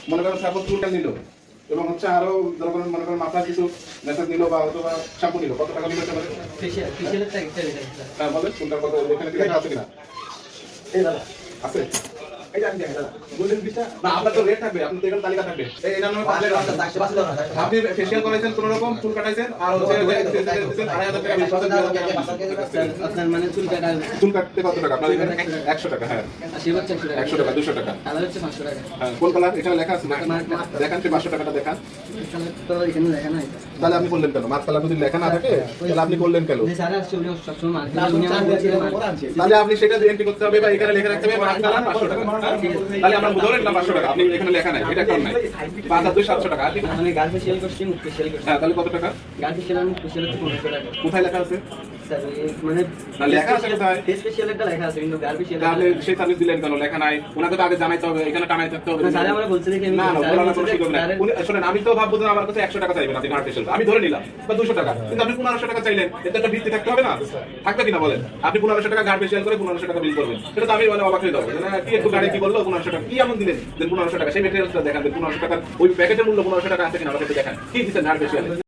মনে করেন সাপোজ চুলটা নিল এবং হচ্ছে আরো মনে করেন মাথা কিছু মেসেজ নিল বা অথবা শ্যাম্পু নিল, কত টাকা নিল? হ্যাঁ বলেন, চুলটার কত এখানে কি লেখা আছে কিনা? আছে? না, আপনার তো রেট থাকবে, আপনার তো এখানে তালিকা থাকবে। আপনি ফেসিয়াল করাইছেন, কোন রকম চুল কাটাইছেন, আর হচ্ছে 2500 টাকা। আপনার মানে চুল কাটা চুল কাটতে কত টাকা? আপনার এখানে 100 টাকা। হ্যাঁ 100 টাকা, 200 টাকা। কালার হচ্ছে 500 টাকা। হ্যাঁ, কোন কালার এখানে লেখা আছে? দেখান, 500 টাকাটা দেখান। তো এখানে লেখা নাই। তাহলে আপনি করলেন কেন? মাছ কালার যদি লেখা না থাকে তাহলে আপনি করলেন কেন? যে যারা আসছে উনি সবসময় মার্কেট উনি আমার বলছিলেন তাহলে আপনি সেটা এন্ট্রি করতে হবে বা এখানে লেখা রাখতে হবে মাছ কালার 500 টাকা। তাহলে আমরা ধরে নিলাম 500 টাকা, আপনি এখানে লেখা নাই, এটা কারণ নাই। 5200 টাকা। মানে গার্ল ফেশিয়াল করছি, মুখ ফেশিয়াল করছি। হ্যাঁ, তাহলে কত টাকা? গার্ল ফেশিয়াল আর মুখ ফেশিয়াল হচ্ছে 1500 টাকা। কোথায় লেখা আছে? স্যার মানে না, লেখা আছে কোথায়? ফেস ফেশিয়াল একটা লেখা আছে কিন্তু গার্ল ফেশিয়াল তাহলে সেই সার্ভিস দিলেন কেন? লেখা নাই, ওনাকে তো আগে জানাইতে হবে, এখানে টানাই থাকতে হবে। স্যার আমরা বলছি যে না না, বলার কোনো সুযোগ নাই। শুনেন, আমি তো ভাববো যে আমার কাছে 100 টাকা চাইবেন আপনি গার্ড ফেশিয়াল, আমি ধরে নিলাম, বা 200 টাকা, কিন্তু আপনি 1500 টাকা চাইলেন, এটা একটা ভিত্তি থাকতে হবে না? থাকবে কিনা বলেন? আপনি 1500 টাকা গার্ড ফেশিয়াল করে 1500 টাকা বিল করবেন, সেটা তো আমি মানে অবাক হয়ে যাবো। কি একটু গাড়ি কি বললো 1500 টাকা, কি এমন দিলেন যে 1500 টাকা? সেই মেটেরিয়ালসটা দেখান, 1500 টাকার ওই প্যাকেটের মূল্য 1500 টাকা আছে কিনা আমাকে দেখান, কি দিচ্ছেন গার্ড ফেশিয়াল?